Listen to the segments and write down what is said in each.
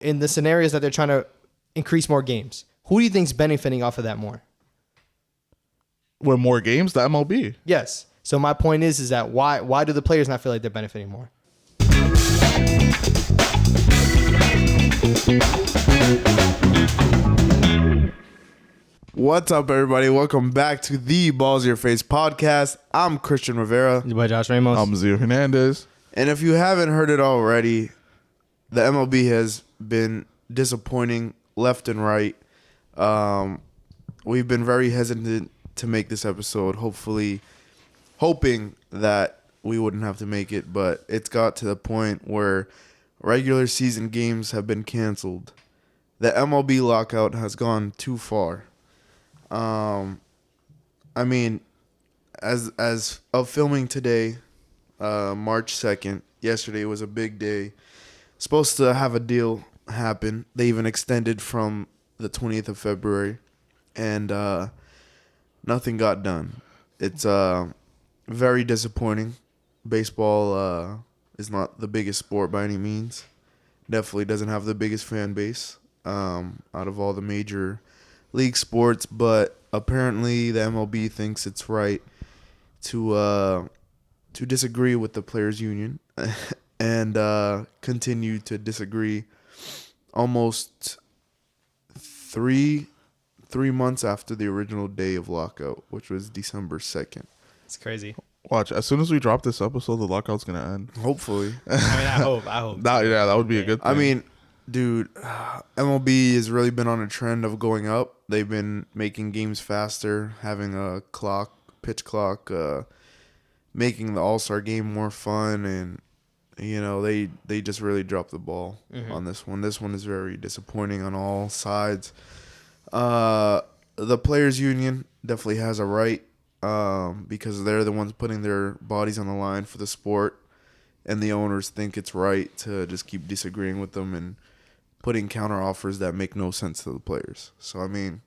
in the scenarios that they're trying to increase more games, who do you think's benefiting off of that more? With more games, the MLB. Yes. So my point is that why do the players not feel like they're benefiting more? What's up, everybody? Welcome back to the Balls Your Face podcast. I'm Christian Rivera. By Josh Ramos. I'm Zio Hernandez. And if you haven't heard it already, the MLB has been disappointing left and right. We've been very hesitant to make this episode, hoping that we wouldn't have to make it, but it's got to the point where regular season games have been canceled. The MLB lockout has gone too far. I mean, as of filming today, March 2nd, yesterday was a big day. Supposed to have a deal happen. They even extended from the 20th of February, and nothing got done. It's very disappointing. Baseball is not the biggest sport by any means. Definitely doesn't have the biggest fan base out of all the major league sports, but apparently the MLB thinks it's right to disagree with the players' union and continue to disagree almost three months after the original day of lockout, which was December 2nd. It's crazy. Watch, as soon as we drop this episode, the lockout's gonna end. Hopefully. I mean, I hope. That would be a good thing. I mean, dude, MLB has really been on a trend of going up. They've been making games faster, having a pitch clock, making the All-Star game more fun, and they just really dropped the ball on this one. This one is very disappointing on all sides. The players' union definitely has a right because they're the ones putting their bodies on the line for the sport, and the owners think it's right to just keep disagreeing with them and putting counter offers that make no sense to the players. So, I mean,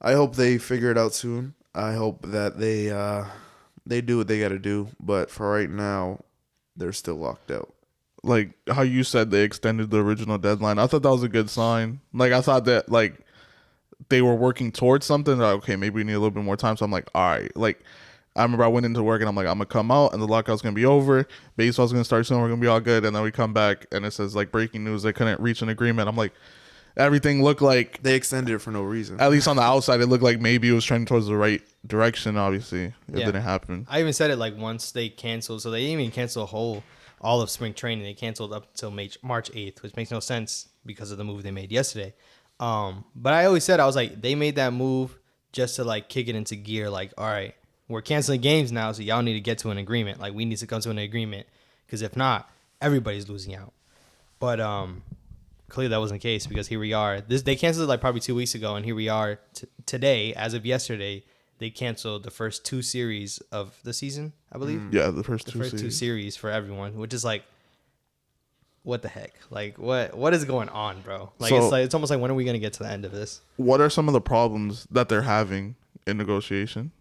I hope they figure it out soon. I hope that they do what they got to do. But for right now, they're still locked out. Like how you said they extended the original deadline. I thought that was a good sign. Like, I thought that, like, they were working towards something. Like, okay, maybe we need a little bit more time. So I'm like, all right. Like, I remember I went into work and I'm like, I'm going to come out and the lockout's going to be over. Baseball's going to start soon. We're going to be all good. And then we come back and it says, like, breaking news. They couldn't reach an agreement. I'm like, everything looked like... They extended it for no reason. At least on the outside, it looked like maybe it was trending towards the right direction, obviously. It didn't happen. I even said it, like, once they canceled. So they didn't even cancel all of spring training. They canceled up until March 8th, which makes no sense because of the move they made yesterday. But I always said, I was like, they made that move just to, like, kick it into gear. Like, all right, we're canceling games now, so y'all need to get to an agreement. Like, we need to come to an agreement because if not, everybody's losing out. But clearly that wasn't the case because here we are. They canceled it like probably 2 weeks ago, and here we are today. As of yesterday, they canceled the first two series of the season, I believe. Yeah, the first two series for everyone, which is like, what the heck? Like, what is going on, bro? Like, it's almost like, when are we gonna get to the end of this? What are some of the problems that they're having in negotiation?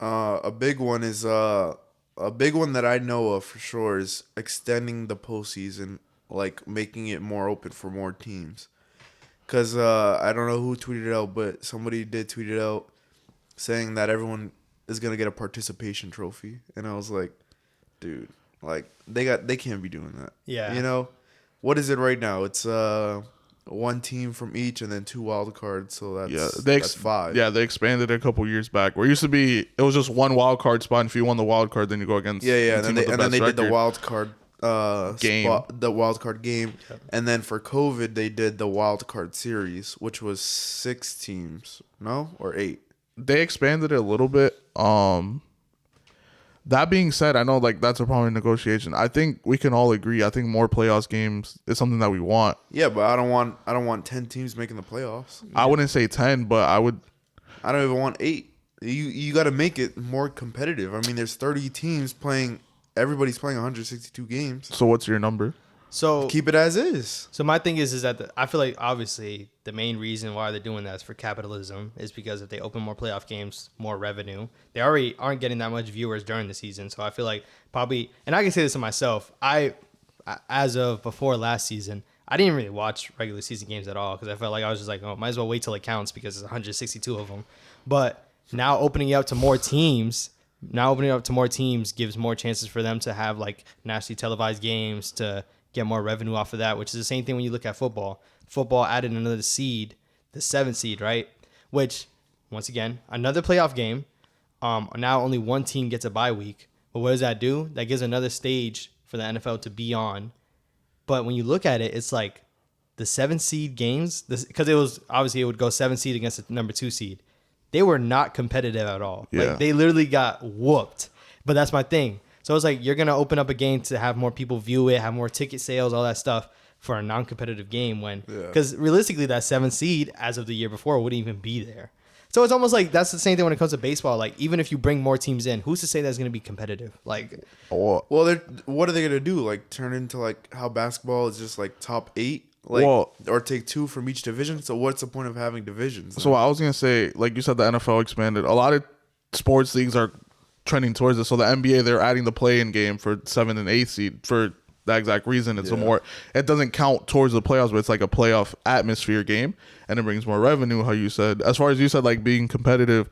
A big one that I know of for sure is extending the postseason, like making it more open for more teams. Because I don't know who tweeted it out, but somebody did tweet it out saying that everyone is going to get a participation trophy. And I was like, dude, like they can't be doing that. Yeah. You know? What is it right now? It's one team from each and then two wild cards, so that's 5. Yeah, they expanded it a couple years back. Where it used to be, it was just one wild card spot, and if you won the wild card, then you go against and then they did the wild card game, and then for COVID they did the wild card series, which was 6 teams, or 8. They expanded it a little bit. That being said, I know like that's a problem in negotiation. I think we can all agree. I think more playoffs games is something that we want. Yeah, but I don't want 10 teams making the playoffs. Yeah. I wouldn't say 10, but I would. I don't even want 8. You got to make it more competitive. I mean, there's 30 teams playing. Everybody's playing 162 games. So what's your number? So keep it as is. So my thing is that I feel like obviously the main reason why they're doing that is for capitalism, is because if they open more playoff games, more revenue. They already aren't getting that much viewers during the season. So I feel like probably, and I can say this to myself, as of before last season, I didn't really watch regular season games at all because I felt like I was just like, oh, might as well wait till it counts because it's 162 of them. But now opening it up to more teams, gives more chances for them to have like nationally televised games to get more revenue off of that, which is the same thing when you look at football. Football added another seed, the 7th seed, right? Which, once again, another playoff game. Now only one team gets a bye week. But what does that do? That gives another stage for the NFL to be on. But when you look at it, it's like the 7 seed games, because it was obviously it would go 7 seed against the number 2 seed. They were not competitive at all. Yeah. Like they literally got whooped. But that's my thing. So it's like you're gonna open up a game to have more people view it, have more ticket sales, all that stuff for a non-competitive game because realistically that 7 seed as of the year before wouldn't even be there. So it's almost like that's the same thing when it comes to baseball. Like even if you bring more teams in, who's to say that's going to be competitive? Like, well, what are they going to do? Like turn into like how basketball is just like top 8, like or take 2 from each division. So what's the point of having divisions? So I was gonna say, like you said, the NFL expanded. A lot of sports leagues are trending towards it. So the NBA, they're adding the play-in game for 7th and 8th seed for that exact reason. It's it doesn't count towards the playoffs, but it's like a playoff atmosphere game, and it brings more revenue. How you said, as far as you said, like being competitive,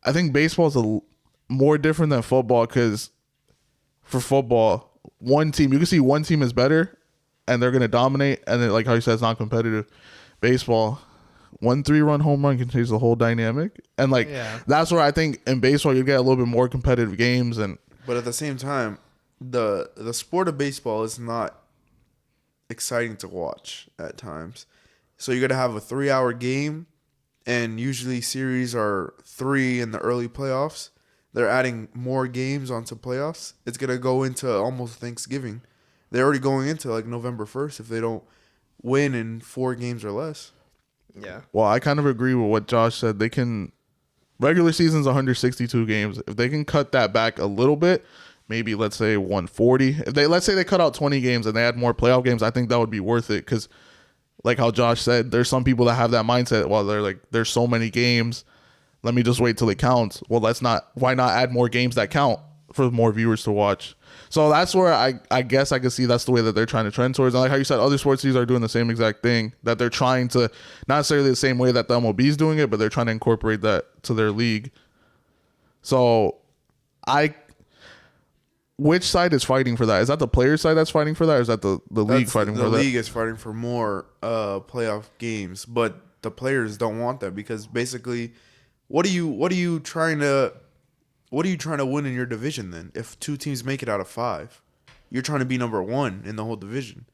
I think baseball is more different than football because for football, one team you can see one team is better, and they're gonna dominate, and then like how you said, it's not competitive. Baseball, 1 3-run home run can change the whole dynamic, and that's where I think in baseball you get a little bit more competitive games, but at the same time, the sport of baseball is not exciting to watch at times. So you're going to have a 3-hour game, and usually series are 3 in the early playoffs. They're adding more games onto playoffs. It's going to go into almost Thanksgiving. They're already going into like November 1st if they don't win in 4 games or less. Yeah. Well, I kind of agree with what Josh said. They can regular season's 162 games. If they can cut that back a little bit, maybe let's say 140. If let's say they cut out 20 games and they add more playoff games, I think that would be worth it because, like how Josh said, there's some people that have that mindset. Well, they're like, there's so many games, let me just wait till it counts. Well, why not add more games that count for more viewers to watch? So that's where I guess I can see that's the way that they're trying to trend towards. And like how you said, other sports leagues are doing the same exact thing, that they're trying to, not necessarily the same way that the MLB is doing it, but they're trying to incorporate that to their league. So which side is fighting for that? Is that the player side that's fighting for that, or is that the league fighting for that? The league is fighting for more playoff games, but the players don't want that because basically, what are you trying to win in your division then? If 2 teams make it out of 5, you're trying to be number 1 in the whole division.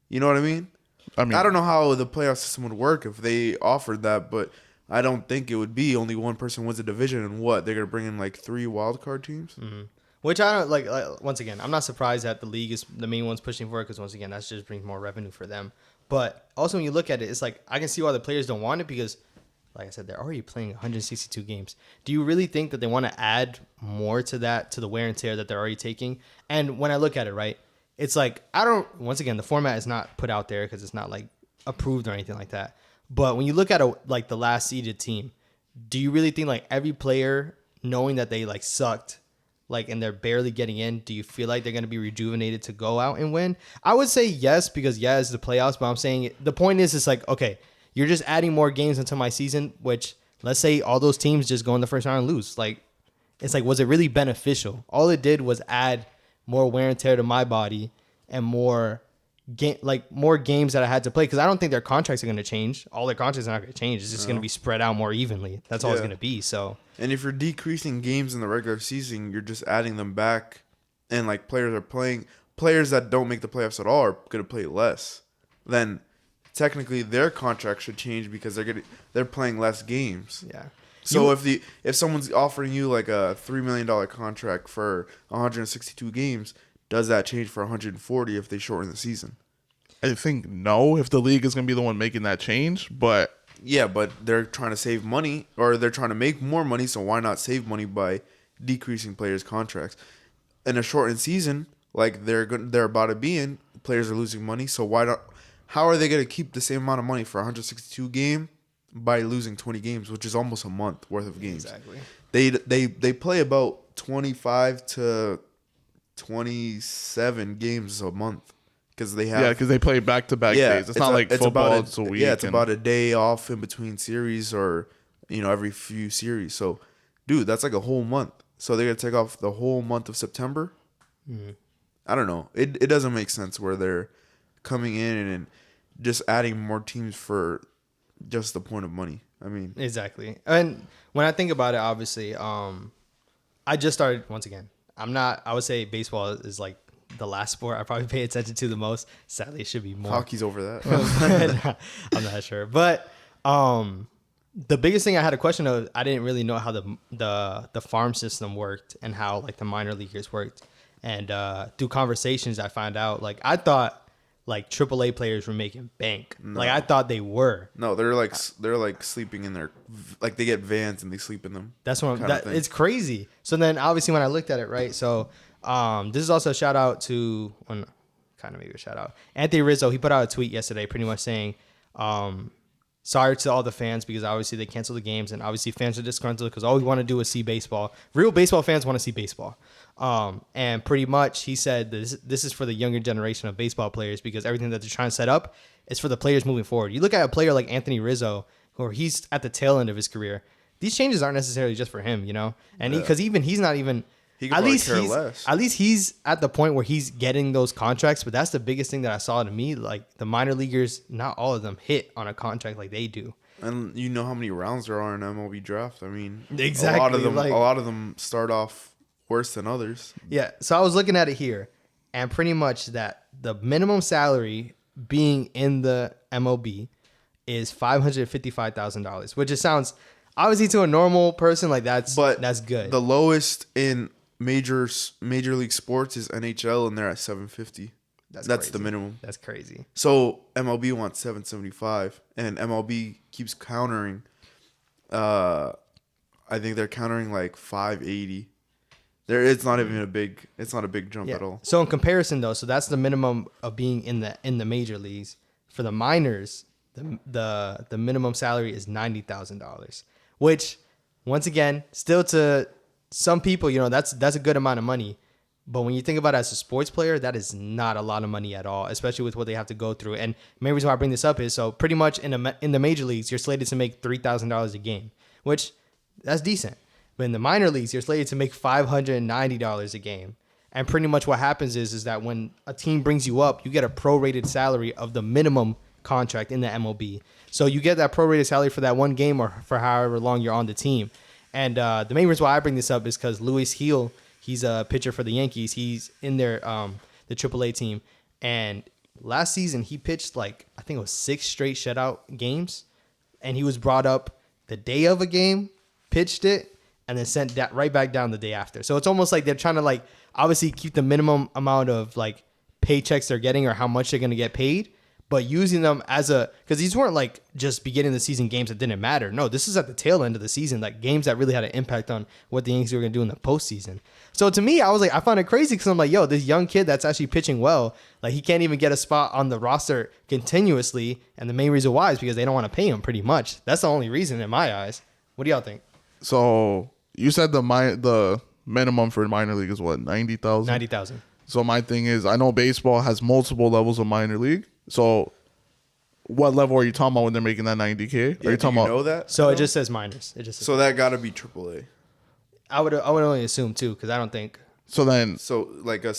You know what I mean? I don't know how the playoff system would work if they offered that, but I don't think it would be only one person wins a division and they're gonna bring in like 3 wildcard teams. Mm-hmm. Which I don't like. Once again, I'm not surprised that the league is the main ones pushing for it because once again, that just brings more revenue for them. But also when you look at it, it's like I can see why the players don't want it because, like I said, they're already playing 162 games. Do you really think that they want to add more to that, to the wear and tear that they're already taking? And when I look at it, right, it's like once again, the format is not put out there because it's not like approved or anything like that. But when you look at like the last seeded team, do you really think like every player knowing that they like sucked, like, and they're barely getting in, do you feel like they're going to be rejuvenated to go out and win? I would say yes, because it's the playoffs, but I'm saying the point is, it's like, okay, you're just adding more games into my season, which let's say all those teams just go in the first round and lose. Like, it's like, was it really beneficial? All it did was add more wear and tear to my body and more games that I had to play, because I don't think their contracts are going to change. All their contracts are not going to change. It's just going to be spread out more evenly. That's all it's going to be. So, and if you're decreasing games in the regular season, you're just adding them back, and like players that don't make the playoffs at all are going to play less. Then technically their contract should change because they're playing less games. Yeah. So if someone's offering you like a $3 million contract for 162 games, does that change for 140 if they shorten the season? I think no, if the league is going to be the one making that change, but... Yeah, but they're trying to save money, or they're trying to make more money, so why not save money by decreasing players' contracts? In a shortened season, like they're about to be in, players are losing money, so why not? How are they going to keep the same amount of money for 162 game by losing 20 games, which is almost a month worth of games? Exactly. They play about 25 to 27 games a month because they have because they play back-to-back days. It's not like football. It's a week. Yeah, it's about a day off in between series, or every few series. So, dude, that's like a whole month. So they're gonna take off the whole month of September. I don't know. It doesn't make sense where they're coming in and just adding more teams for just the point of money. I mean, exactly. And when I think about it, obviously, I just started once again. I would say baseball is like the last sport I probably pay attention to the most. Sadly, it should be more. hockey's over that. I'm not sure, but the biggest thing I had a question of, I didn't really know how the farm system worked and how like the minor leaguers worked. And through conversations, I found out like I thought like AAA players were making bank. No. Like I thought they were. No, they're like sleeping in their, like they get vans and they sleep in them. That's what it's crazy. So then obviously when I looked at it, right? So this is also a shout out to maybe a shout out. Anthony Rizzo, he put out a tweet yesterday pretty much saying, sorry to all the fans because obviously they canceled the games and obviously fans are disgruntled because all we want to do is see baseball. Real baseball fans want to see baseball. And pretty much he said this is for the younger generation of baseball players because everything that they're trying to set up is for the players moving forward. You look at a player like Anthony Rizzo, who he's at the tail end of his career. These changes aren't necessarily just for him, and because he's not even. At least he's at the point where he's getting those contracts, but that's the biggest thing that I saw to me. Like the minor leaguers, not all of them hit on a contract like they do. And you know how many rounds there are in MLB draft. I mean, exactly. A lot of them start off worse than others. Yeah. So I was looking at it here, and pretty much that the minimum salary being in the MLB is $555,000, which just sounds obviously to a normal person like that's good. The lowest in major league sports is NHL, and they're at $750. That's the minimum. That's crazy. So MLB wants $775, and MLB keeps countering. I think they're countering like $580. It's not a big jump at all. So in comparison though, so that's the minimum of being in the major leagues. For the minors, the minimum salary is $90,000, which once again, still to some people, that's a good amount of money. But when you think about it as a sports player, that is not a lot of money at all, especially with what they have to go through. And the main reason why I bring this up is so pretty much in the major leagues, you're slated to make $3,000 a game, which that's decent. But in the minor leagues, you're slated to make $590 a game. And pretty much what happens is that when a team brings you up, you get a prorated salary of the minimum contract in the MLB. So you get that prorated salary for that one game or for however long you're on the team. And the main reason why I bring this up is because Luis Gil, he's a pitcher for the Yankees. He's in their the AAA team. And last season, he pitched I think it was 6 straight shutout games. And he was brought up the day of a game, pitched it, and then sent that right back down the day after. So it's almost like they're trying to obviously keep the minimum amount of paychecks they're getting or how much they're going to get paid, but using them as because these weren't just beginning of the season games that didn't matter. No, this is at the tail end of the season, games that really had an impact on what the Yankees were going to do in the postseason. So to me, I found it crazy because I'm like, yo, this young kid that's actually pitching well, he can't even get a spot on the roster continuously. And the main reason why is because they don't want to pay him pretty much. That's the only reason in my eyes. What do y'all think? So you said the minimum for minor league is what, 90,000? 90,000. So my thing is, I know baseball has multiple levels of minor league. So what level are you talking about when they're making that 90K? Are you talking about? Know that? So it just says minors. It just says that got to be AAA. I would only assume too because I don't think. So then, so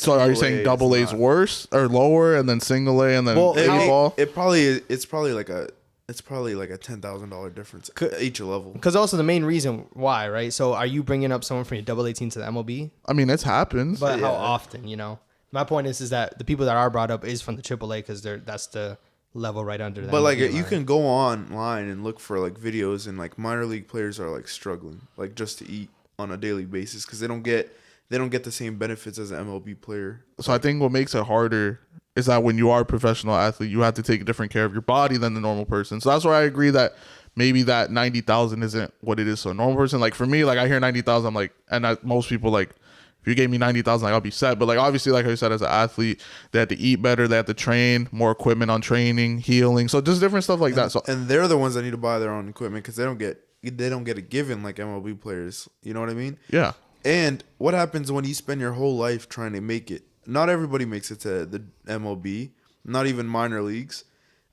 are you saying double A is worse or lower, and then single A, and then A-ball? It's probably like a $10,000 difference each level. Because also the main reason why, right? So are you bringing up someone from your double A team to the MLB? I mean, it happens, but how often? My point is that the people that are brought up is from the AAA because that's the level right under them. But you can go online and look for videos, and minor league players are struggling just to eat on a daily basis because they don't get the same benefits as an MLB player. So I think what makes it harder is that when you are a professional athlete, you have to take different care of your body than the normal person. So that's where I agree that maybe that 90,000 isn't what it is to a normal person. For me, I hear 90,000, I'm most people if you gave me 90,000, I'll be set. But obviously, like I said, as an athlete, they have to eat better, they have to train, more equipment on training, healing, so just different stuff that. So and they're the ones that need to buy their own equipment because they don't get it given like MLB players. You know what I mean? Yeah. And what happens when you spend your whole life trying to make it? Not everybody makes it to the MLB, not even minor leagues.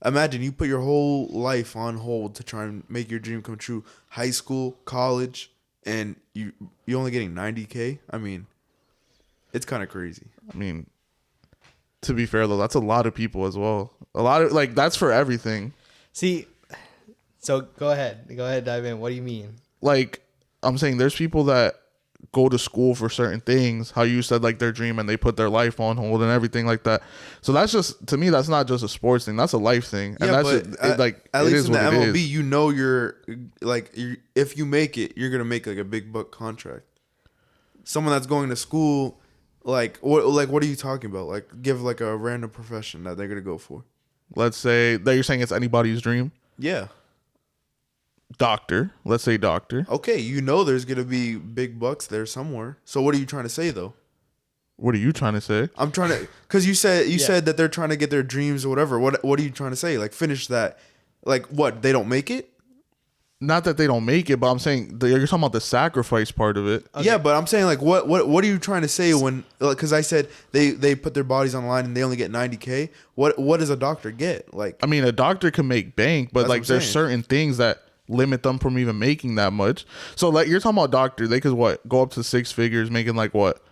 Imagine you put your whole life on hold to try and make your dream come true. High school, college, and you're only getting $90K. I mean, it's kind of crazy. I mean, to be fair though, that's a lot of people as well. A lot of like that's for everything. See, so go ahead, dive in. What do you mean? Like I'm saying, there's people that go to school for certain things. How you said like their dream and they put their life on hold and everything like that. So that's just to me, that's not just a sports thing. That's a life thing. And Yeah, that's but just, like at it least is in the what it MLB, is. you know if you make it, you're gonna make like a big buck contract. Someone that's going to school, what are you talking about? Like give like a random profession that they're gonna go for. Let's say that you're saying it's anybody's dream. Yeah. Doctor. Let's say doctor. Okay, you know there's gonna be big bucks there somewhere. So what are you trying to say though? What are you trying to say? I'm trying to, because you said that they're trying to get their dreams or whatever. What are you trying to say? Like finish that? Like what? They don't make it? Not that they don't make it, but I'm saying you're talking about the sacrifice part of it. Okay. Yeah, but I'm saying like what are you trying to say when? Because I said they put their bodies on the line and they only get $90K. What does a doctor get? Like I mean, a doctor can make bank, but like there's certain things that limit them from even making that much. So like you're talking about doctor, they could go up to 6 figures, making like what?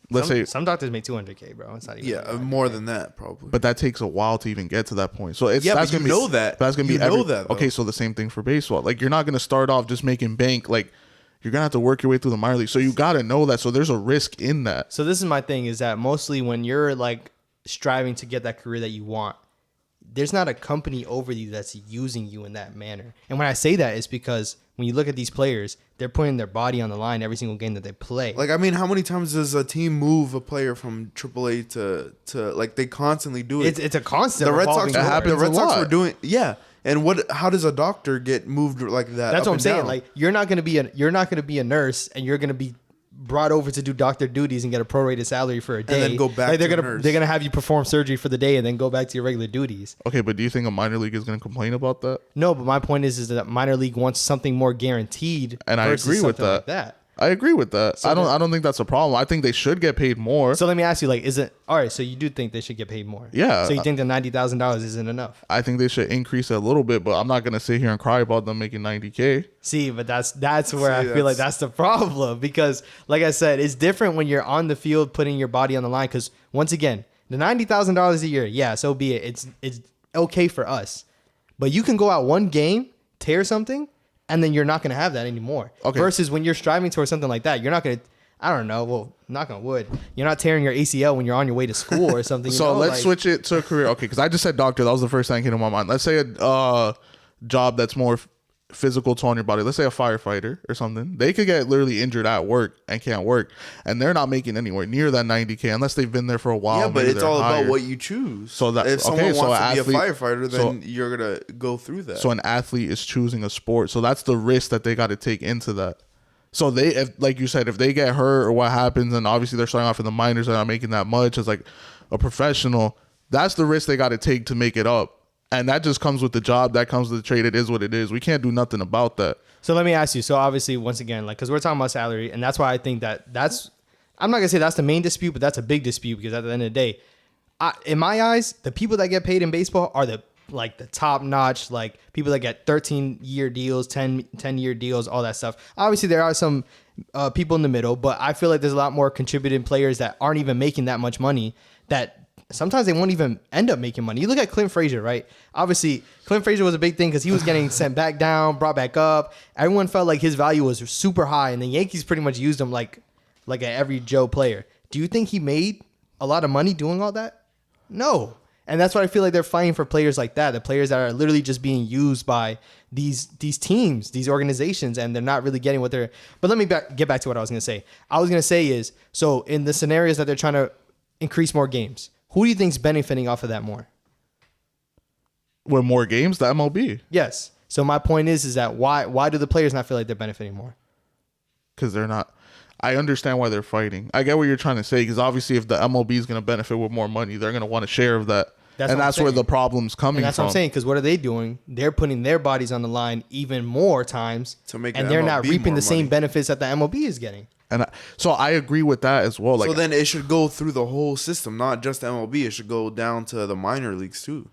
Let's say some doctors make $200K, bro. It's not even more than that probably. But that takes a while to even get to that point. So it's that's gonna be that. That's gonna be that. Okay, so the same thing for baseball. Like you're not gonna start off just making bank. Like you're gonna have to work your way through the minor league. So you gotta know that. So there's a risk in that. So this is my thing: is that mostly when you're like striving to get that career that you want, there's not a company over you that's using you in that manner. And when I say that, it's because when you look at these players, they're putting their body on the line every single game that they play. Like, I mean, how many times does a team move a player from AAA to like they constantly do it? It's a constant. The Red Sox, happens the Red a Sox lot. were doing, yeah. And how does a doctor get moved like that? That's up what I'm and saying. down? Like you're not gonna be a nurse, and you're gonna be brought over to do doctor duties and get a prorated salary for a day, then go back Like to they're the gonna nurse. they're gonna have you perform surgery for the day and then go back to your regular duties. Okay, but do you think a minor league is gonna complain about that? No, but my point is that minor league wants something more guaranteed. And I versus agree with something that. like that. I agree with that. So I don't think that's a problem. I think they should get paid more. So let me ask you, like, is it all right? So you do think they should get paid more? Yeah. So you think the $90,000 isn't enough? I think they should increase it a little bit, but I'm not gonna sit here and cry about them making $90K. See, but that's where I feel like that's the problem, because like I said, it's different when you're on the field putting your body on the line. Because once again, the $90,000 a year, yeah, so be it. It's okay for us, but you can go out one game, tear something, and then you're not going to have that anymore. Okay. Versus when you're striving towards something like that, you're not going to. I don't know. Well, knock on wood, you're not tearing your ACL when you're on your way to school or something. So let's switch it to a career. Okay, because I just said doctor. That was the first thing that came to my mind. Let's say a job that's more physical toll on your body. Let's say a firefighter or something. They could get literally injured at work and can't work, and they're not making anywhere near that $90K unless they've been there for a while. yeah, but maybe it's they're all hired. about what you choose. So that if someone okay, so wants an to athlete, be a firefighter, then you're gonna go through that. So an athlete is choosing a sport. So that's the risk that they got to take into that. So if like you said, if they get hurt or what happens, and obviously they're starting off in the minors and not making that much as like a professional, that's the risk they got to take to make it up. And that just comes with the job. That comes with the trade. It is what it is. We can't do nothing about that. So let me ask you. So obviously, once again, like, because we're talking about salary, and that's why I think that's. I'm not gonna say that's the main dispute, but that's a big dispute, because at the end of the day, in my eyes, the people that get paid in baseball are the top notch, like people that get 13-year deals, 10-year deals, all that stuff. Obviously, there are some people in the middle, but I feel like there's a lot more contributing players that aren't even making that much money, that sometimes they won't even end up making money. You look at Clint Frazier, right? Obviously, Clint Frazier was a big thing because he was getting sent back down, brought back up. Everyone felt like his value was super high, and the Yankees pretty much used him like an every Joe player. Do you think he made a lot of money doing all that? No. And that's why I feel like they're fighting for players like that, the players that are literally just being used by these teams, these organizations, and they're not really getting what they're... But let me get back to what I was going to say. I was going to say is, so in the scenarios that they're trying to increase more games, who do you think's benefiting off of that more? With more games, the MLB. Yes. So my point is that why do the players not feel like they're benefiting more? Because they're not. I understand why they're fighting. I get what you're trying to say, because obviously if the MLB is going to benefit with more money, they're going to want a share of that. That's where the problem's coming and that's from. what I'm saying, because what are they doing? They're putting their bodies on the line even more times, To make and the they're not MLB reaping more the same money. benefits that the MLB is getting. And so I agree with that as well. Like, so then it should go through the whole system, not just MLB. It should go down to the minor leagues too.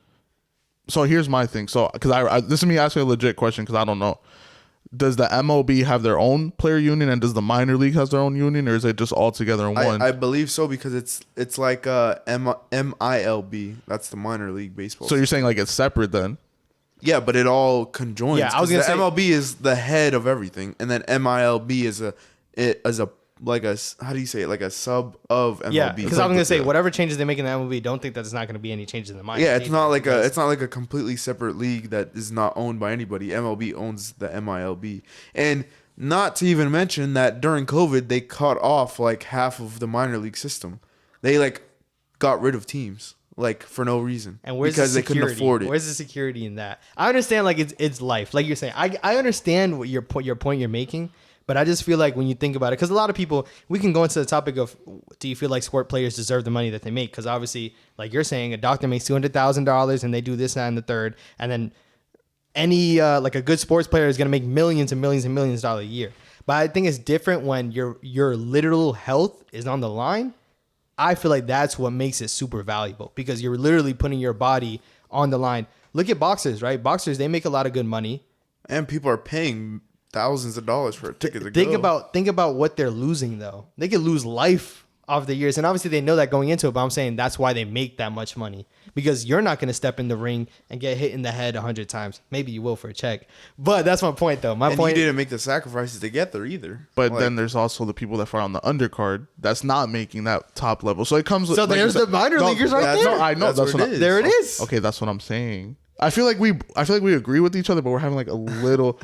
so here's my thing. So because this is me asking a legit question because I don't know. Does the MLB have their own player union, and does the minor league has their own union, or is it just all together in one? I believe so because it's like MILB. That's the minor league baseball. So you're saying like it's separate then? Yeah, but it all conjoins. Yeah, I was gonna say MLB is the head of everything, and then MILB is a like a, how do you say it, like a sub of MLB. Yeah, because I was gonna say whatever changes they make in the MLB, don't think that there's not gonna be any changes in the minor. Yeah, it's not like a completely separate league that is not owned by anybody. MLB owns the MILB, and not to even mention that during COVID they cut off like half of the minor league system. They like got rid of teams like for no reason, and where's because the they couldn't afford it. Where's the security in that? I understand like it's life, like you're saying. I understand what your point you're making. But I just feel like when you think about it, because a lot of people, we can go into the topic of, do you feel like sport players deserve the money that they make? Because obviously, like you're saying, a doctor makes $200,000 and they do this, that, and the third. And then any, like a good sports player is going to make millions and millions and millions of dollars a year. But I think it's different when your literal health is on the line. I feel like that's what makes it super valuable because you're literally putting your body on the line. Look at boxers, right? Boxers, they make a lot of good money. And people are paying thousands of dollars for a ticket to go. Think about what they're losing though. They could lose life off the years, and obviously they know that going into it. But I'm saying that's why they make that much money because you're not going to step in the ring and get hit in the head 100 times. Maybe you will for a check, but that's my point though. My point. You didn't make the sacrifices to get there either. But then there's also the people that fight on the undercard that's not making that top level. So it comes. So like there's the minor leaguers right there. No, I know that's what there it is. Okay, that's what I'm saying. I feel like we agree with each other, but we're having like a little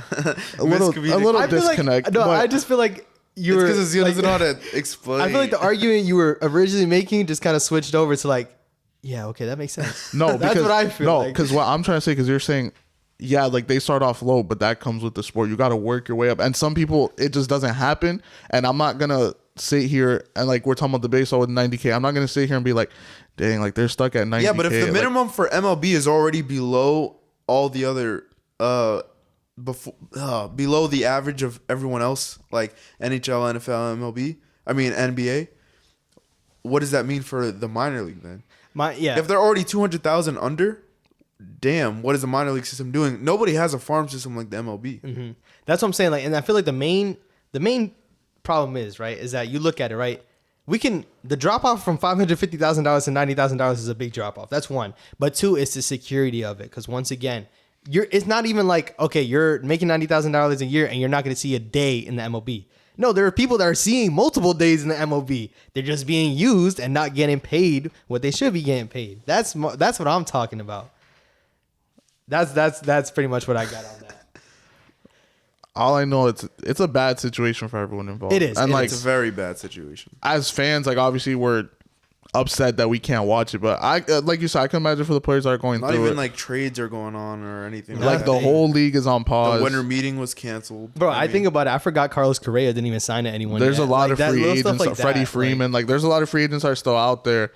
disconnect. I just feel like you were because he doesn't know how to explain. I feel like the argument you were originally making just kind of switched over to like, yeah, okay, that makes sense. No, that's what I feel. No, because what I'm trying to say, because you're saying, yeah, like they start off low, but that comes with the sport. You got to work your way up, and some people it just doesn't happen. And I'm not gonna sit here and like we're talking about the baseball with 90K. I'm not gonna sit here and be like, dang, like they're stuck at 90K. Yeah, but if the minimum for MLB is already below all the other, below the average of everyone else, like NHL, NFL, MLB, I mean NBA, what does that mean for the minor league then? If they're already 200,000 under, damn, what is the minor league system doing? Nobody has a farm system like the MLB. Mm-hmm. That's what I'm saying. Like, and I feel like the main problem is that you look at it, right? The drop off from $550,000 to $90,000 is a big drop off. That's one. But two, it's the security of it. Because once again, it's not even like, okay, you're making $90,000 a year and you're not going to see a day in the MLB. No, there are people that are seeing multiple days in the MLB. They're just being used and not getting paid what they should be getting paid. That's what I'm talking about. That's pretty much what I got on that. All I know, it's a bad situation for everyone involved. It is. And like, it's a very bad situation. As fans, like obviously we're upset that we can't watch it, but I like you said, I can imagine for the players that are going not through it. Not even like trades are going on or anything. Like the whole league is on pause. The winter meeting was canceled. Bro, I think about it. I forgot Carlos Correa didn't even sign to anyone. There's yet. a lot like of free agents. Like Freddie Freeman. Like there's a lot of free agents that are still out there,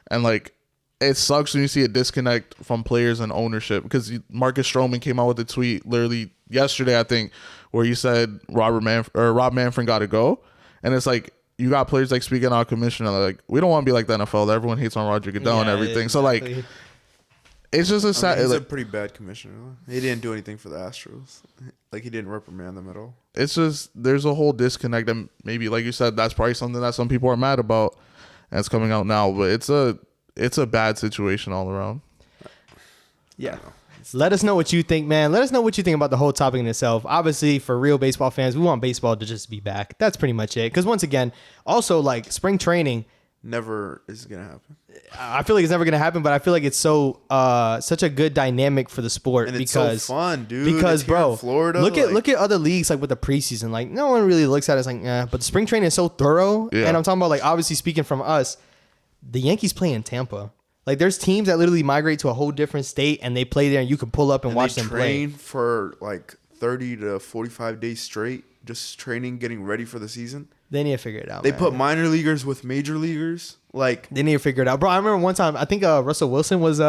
and like it sucks when you see a disconnect from players and ownership because Marcus Stroman came out with a tweet literally yesterday, I think, where he said Rob Manfred got to go, and it's like you got players like speaking out commissioner like we don't want to be like the NFL. Everyone hates on Roger Goodell and everything. Exactly. So like it's just a sad. He's a pretty bad commissioner. He didn't do anything for the Astros. Like he didn't reprimand them at all. It's just there's a whole disconnect, and maybe like you said, that's probably something that some people are mad about, and it's coming out now. But it's a bad situation all around. Yeah. Let us know what you think, man. Let us know what you think about the whole topic in itself. Obviously, for real baseball fans, we want baseball to just be back. That's pretty much it. Because once again, also like spring training never is gonna happen. I feel like it's never gonna happen, but I feel like it's so such a good dynamic for the sport and because it's so fun, dude. Because bro, Florida, look at other leagues like with the preseason. Like no one really looks at it as like, but the spring training is so thorough. Yeah. And I'm talking about like obviously speaking from us, the Yankees play in Tampa. Like there's teams that literally migrate to a whole different state and they play there and you can pull up and watch them play. Train for like 30 to 45 days straight, just training, getting ready for the season. They need to figure it out. They put minor leaguers with major leaguers. Like they need to figure it out, bro. I remember one time I think Russell Wilson was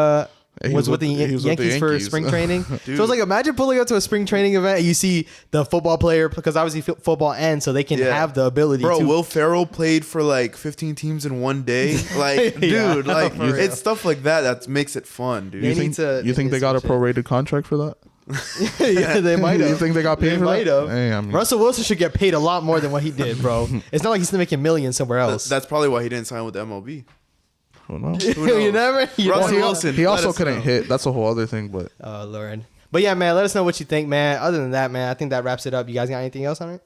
He was with the he was with Yankees for Yankees. spring training. So it's like, imagine pulling up to a spring training event and you see the football player, because obviously football ends, so they can have the ability Bro, to. Will Ferrell played for like 15 teams in one day. Like, dude, like for real. it's stuff like that makes it fun, dude. They You need think, to- you think they got a prorated contract for that? Yeah, they might have. You think they got paid They for might that? have. Hey, I mean, Russell Wilson should get paid a lot more than what he did, bro. It's not like he's making millions somewhere else. That's probably why he didn't sign with the MLB. who knows? Who knows? You never. You Russell never know. Wilson. He let also us couldn't know. hit. That's a whole other thing. But Oh Lord. But yeah, man, let us know what you think, man. Other than that, man, I think that wraps it up. You guys got anything else on it?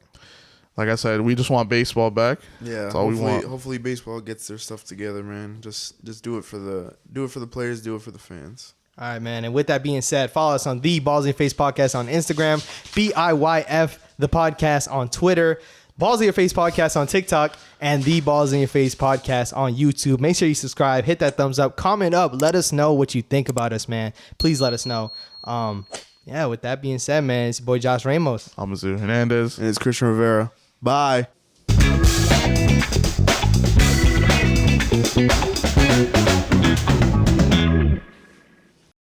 like I said, we just want baseball back. Yeah, That's all we want. hopefully baseball gets their stuff together, man. Just do it for the players, do it for the fans. All right, man. And with that being said, follow us on the Balls in Your Face Podcast on Instagram, BIYF the podcast on Twitter, Balls in Your Face Podcast on TikTok, and the Balls in Your Face Podcast on YouTube. Make sure you subscribe, hit that thumbs up, comment up, let us know what you think about us, man. Please let us know. Yeah, with that being said, man, it's your boy Josh Ramos. I'm Azu Hernandez. And it's Christian Rivera. Bye.